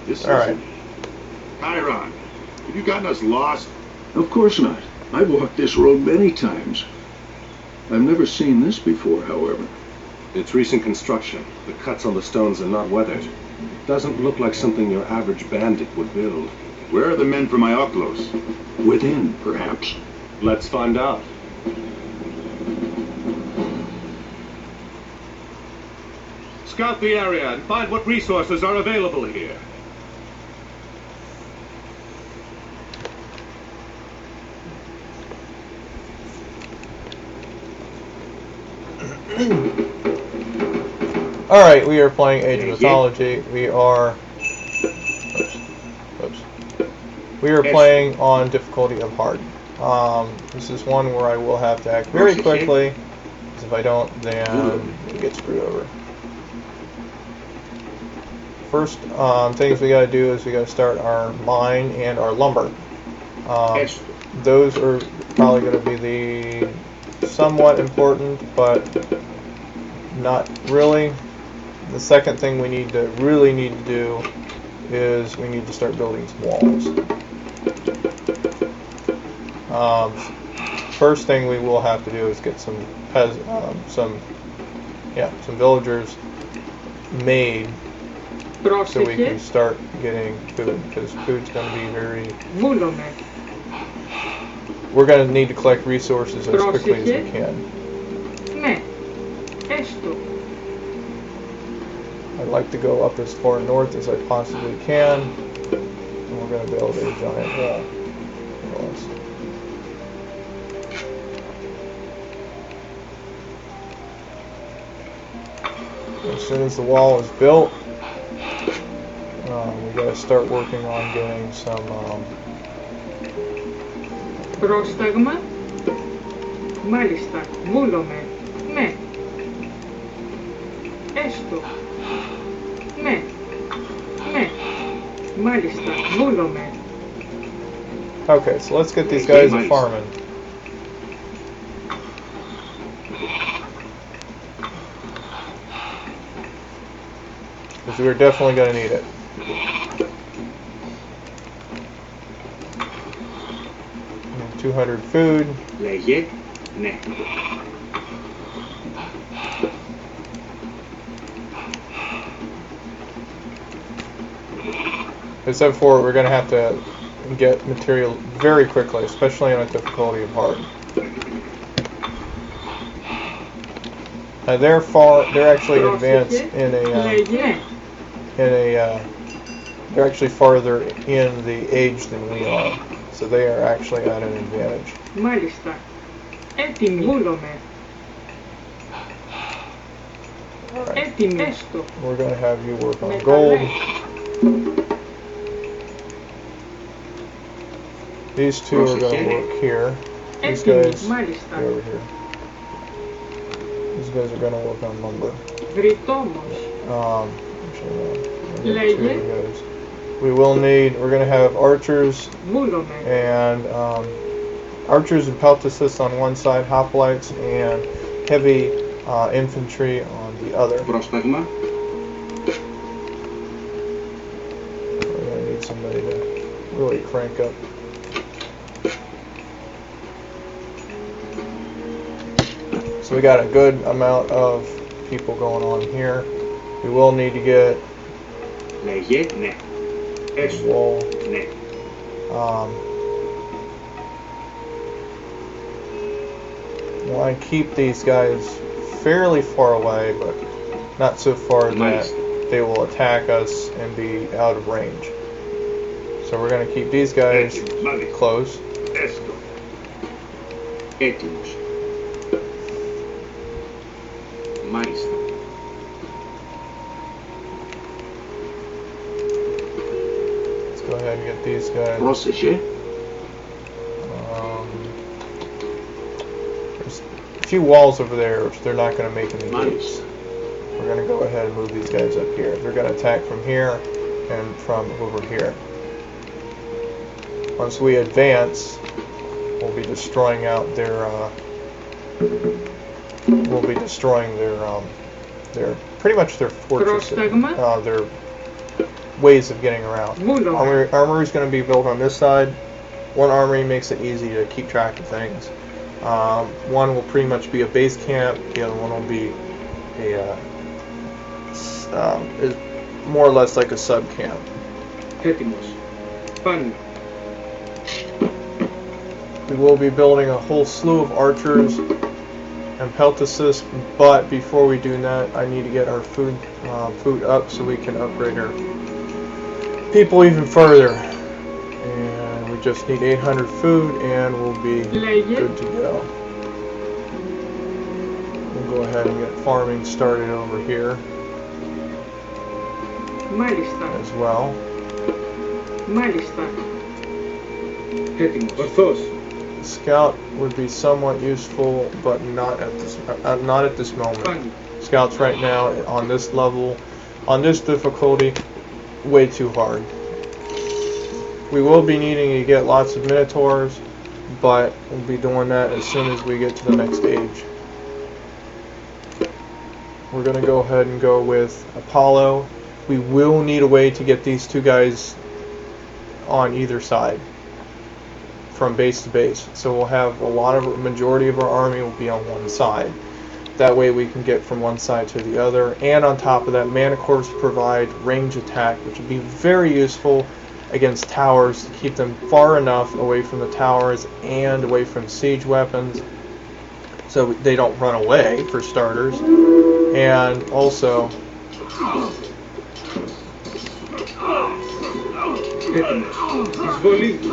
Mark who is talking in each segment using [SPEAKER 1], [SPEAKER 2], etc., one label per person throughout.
[SPEAKER 1] This
[SPEAKER 2] All
[SPEAKER 1] is
[SPEAKER 2] right.
[SPEAKER 1] Chiron. Have you gotten us lost?
[SPEAKER 3] Of course not. I've walked this road many times. I've never seen this before, however.
[SPEAKER 4] It's recent construction. The cuts on the stones are not weathered. It doesn't look like something your average bandit would build.
[SPEAKER 1] Where are the men from Ioklos?
[SPEAKER 3] Within, perhaps.
[SPEAKER 4] Let's find out. Scout the area and find what resources are available here.
[SPEAKER 2] Alright, we are playing Age of Mythology. We are... Oops. We are playing on difficulty of hard. This is one where I will have to act very quickly, because if I don't, then we get screwed over. First things we gotta do is we gotta start our mine and our lumber. Those are probably gonna be the somewhat important, but not really. The second thing we really need to do is we need to start building some walls. First thing we will have to do is get some villagers made so we can start getting food, because food's going to be very... We're going to need to collect resources as quickly as we can. I'd like to go up as far north as I possibly can, and we're going to build a giant wall. As soon as the wall is built, we got to start working on getting some
[SPEAKER 5] Πρόσταγμα. Μάλιστα. Βούλομαι. Ναι. Έστω. Ναι. Ναι. Μάλιστα. Βούλομαι.
[SPEAKER 2] Okay, so let's get these guys farming. Because we're definitely going to need it. And 200 food.
[SPEAKER 1] Λέγε, ναι.
[SPEAKER 2] Except for we're going to have to get material very quickly, especially on a difficulty of hard. They're actually advanced in they're actually farther in the age than we are, so they are actually at an advantage.
[SPEAKER 5] Μάλιστα. Έτοιμοι. Βούλομαι. Έτοιμοι. Έστω.
[SPEAKER 2] We're going to have you work on gold. These two are going to work here. These guys are over here. These guys are going to work on lumber. Actually, no. We will need, we're going to have archers and archers and peltacists on one side, hoplites and heavy infantry on the other.
[SPEAKER 1] Πρόσταγμα.
[SPEAKER 2] We're going to need somebody to really crank up. So we got a good amount of people going on here. We will need to get
[SPEAKER 1] Λέγε, ναι. Έστω.
[SPEAKER 2] wall.
[SPEAKER 1] Ναι.
[SPEAKER 2] I want to keep these guys fairly far away, but not so far that they will attack us and be out of range. So we're going to keep these guys close.
[SPEAKER 1] Έστω. Έτοιμος. Μάλιστα.
[SPEAKER 2] Let's go ahead and get these guys.
[SPEAKER 3] Πρόσεχε.
[SPEAKER 2] There's a few walls over there, which they're not going to make any gates. We're going to go ahead and move these guys up here. They're going to attack from here and from over here. Once we advance, we'll be destroying out their pretty much their fortresses, ways of getting around.
[SPEAKER 5] Mulo.
[SPEAKER 2] Armory is going to be built on this side. One armory makes it easy to keep track of things. One will pretty much be a base camp. The other one will be is more or less like a sub camp.
[SPEAKER 5] Έτοιμος. Πάνω.
[SPEAKER 2] We will be building a whole slew of archers and peltasis, but before we do that, I need to get our food up so we can upgrade our people even further. And we just need 800 food, and we'll be good to go. We'll go ahead and get farming started over here
[SPEAKER 5] Μάλιστα.
[SPEAKER 2] as well.
[SPEAKER 5] Μάλιστα.
[SPEAKER 4] Έτοιμος. Ορθώς.
[SPEAKER 2] Scout would be somewhat useful, but not at this moment.
[SPEAKER 5] Πάνω.
[SPEAKER 2] Scouts right now on this level, on this difficulty, way too hard. We will be needing to get lots of Minotaurs, but we'll be doing that as soon as we get to the next stage. We're going to go ahead and go with Apollo. We will need a way to get these two guys on either side from base to base. So we'll have a majority of our army will be on one side. That way we can get from one side to the other. And on top of that, Manticores provide range attack, which would be very useful against towers to keep them far enough away from the towers and away from siege weapons so they don't run away, for starters. And also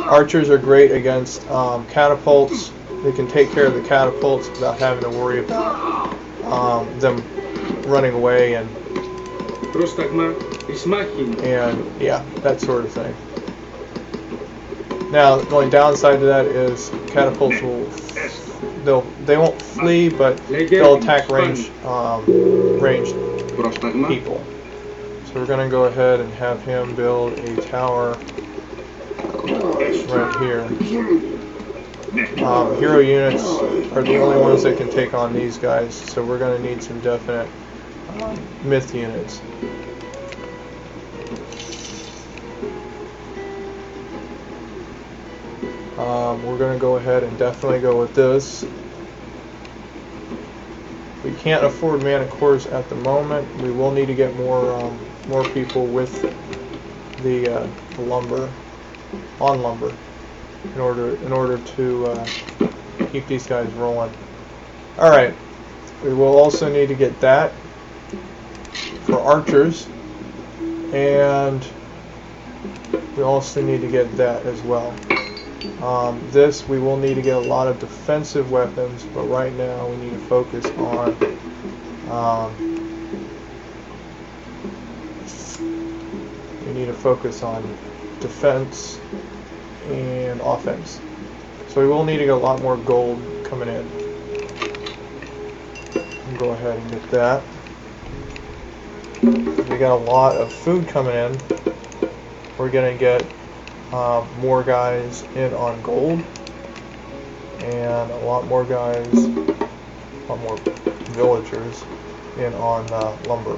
[SPEAKER 2] archers are great against catapults. They can take care of the catapults without having to worry about them running away and yeah, that sort of thing. Now, the only downside to that is catapults they won't flee, but they'll attack ranged people. So we're going to go ahead and have him build a tower right here. Hero units are the only ones that can take on these guys, so we're going to need some definite myth units. We're going to go ahead and definitely go with this. We can't afford Manticores at the moment. We will need to get more people with the lumber in order to keep these guys rolling. All right, we will also need to get that for archers, and we also need to get that as well. This we will need to get a lot of defensive weapons, but right now we need to focus on defense and offense. So we will need to get a lot more gold coming in. We'll go ahead and get that. We got a lot of food coming in. We're gonna get more guys in on gold, and a lot more villagers in on lumber.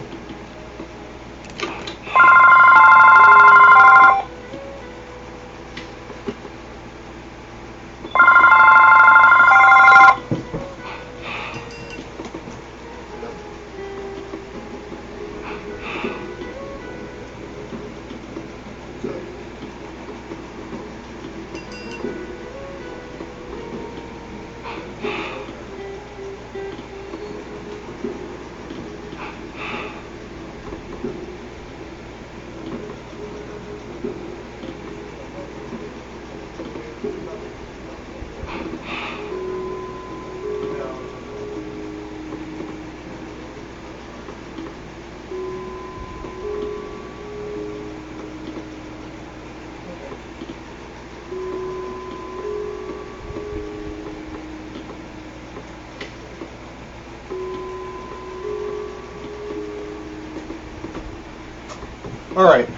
[SPEAKER 2] All right.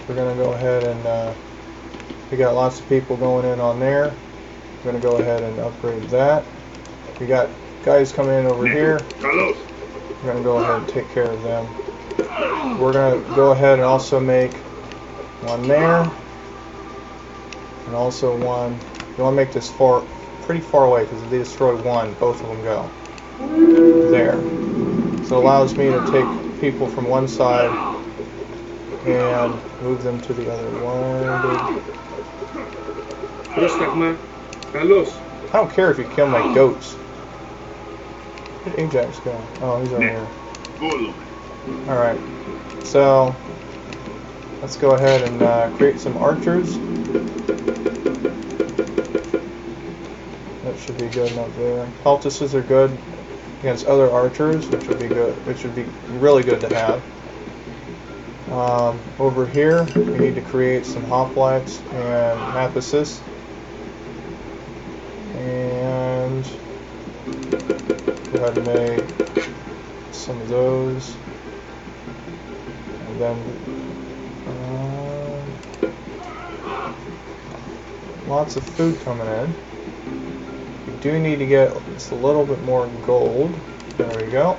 [SPEAKER 2] We're going to go ahead and we got lots of people going in on there. We're going to go ahead and upgrade that. We got guys coming in over here.
[SPEAKER 1] Carlos.
[SPEAKER 2] We're going to go ahead and take care of them. We're going to go ahead and also make one there. And also one. You want to make this pretty far away, because if they destroy one, both of them go. There. So it allows me to take people from one side and move them to the other. One.
[SPEAKER 5] Prostagma. Carlos.
[SPEAKER 2] I don't care if you kill my goats. Where'd Ajax go? Oh, he's over here. Alright. So, let's go ahead and create some archers. That should be good enough there. Poultices are good against other archers, which would be good. Which would be really good to have. Over here, we need to create some hoplites and apices. And go ahead and make some of those. And then lots of food coming in. We do need to get just a little bit more gold. There we go.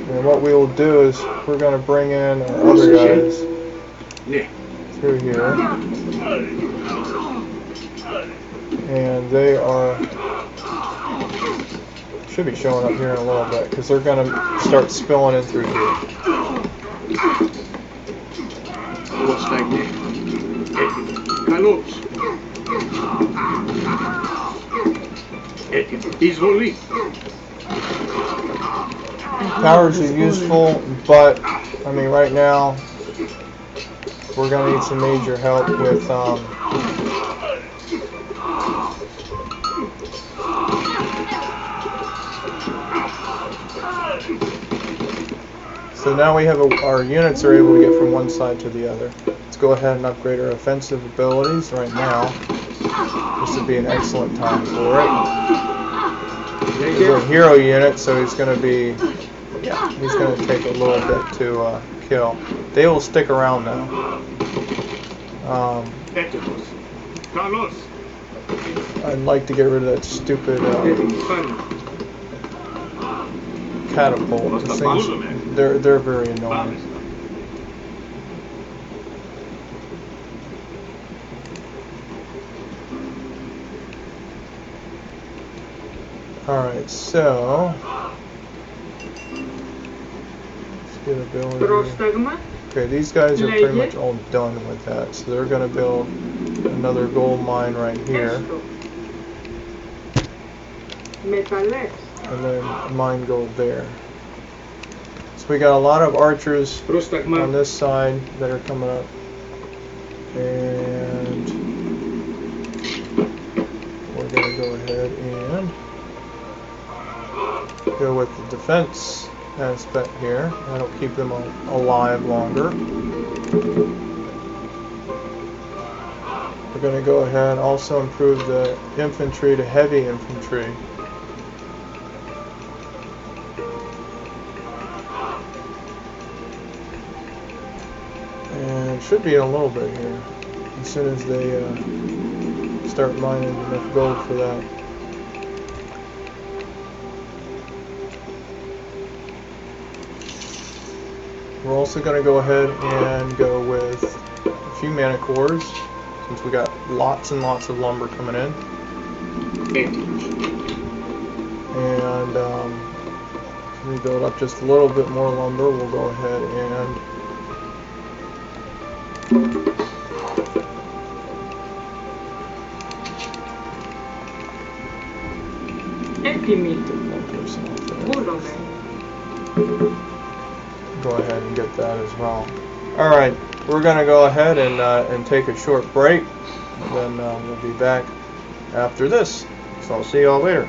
[SPEAKER 2] And what we will do is we're going to bring in our other guys through here. And they should be showing up here in a little bit, because they're going to start spilling in through here. Powers are useful, but I mean right now we're going to need some major help with so now we have our units are able to get from one side to the other. Let's go ahead and upgrade our offensive abilities right now. This would be an excellent time for it. He's a hero unit, so he's going to be, he's going to take a little bit to kill. They will stick around though. I'd like to get rid of that stupid catapult. These things, they're very annoying. Alright, so let's get ability. Okay, these guys are pretty much all done with that, so they're going to build another gold mine right here. And then mine gold there. So we got a lot of archers on this side that are coming up. And we're going to go ahead and go with the defense aspect here. That'll keep them alive longer. We're going to go ahead and also improve the infantry to heavy infantry. And it should be a little bit here as soon as they start mining enough gold for that. We're also going to go ahead and go with a few mana cores, since we got lots and lots of lumber coming in. And if we build up just a little bit more lumber, we'll go ahead and go ahead and get that as well. Alright, we're going to go ahead and take a short break, and then we'll be back after this. So I'll see y'all later.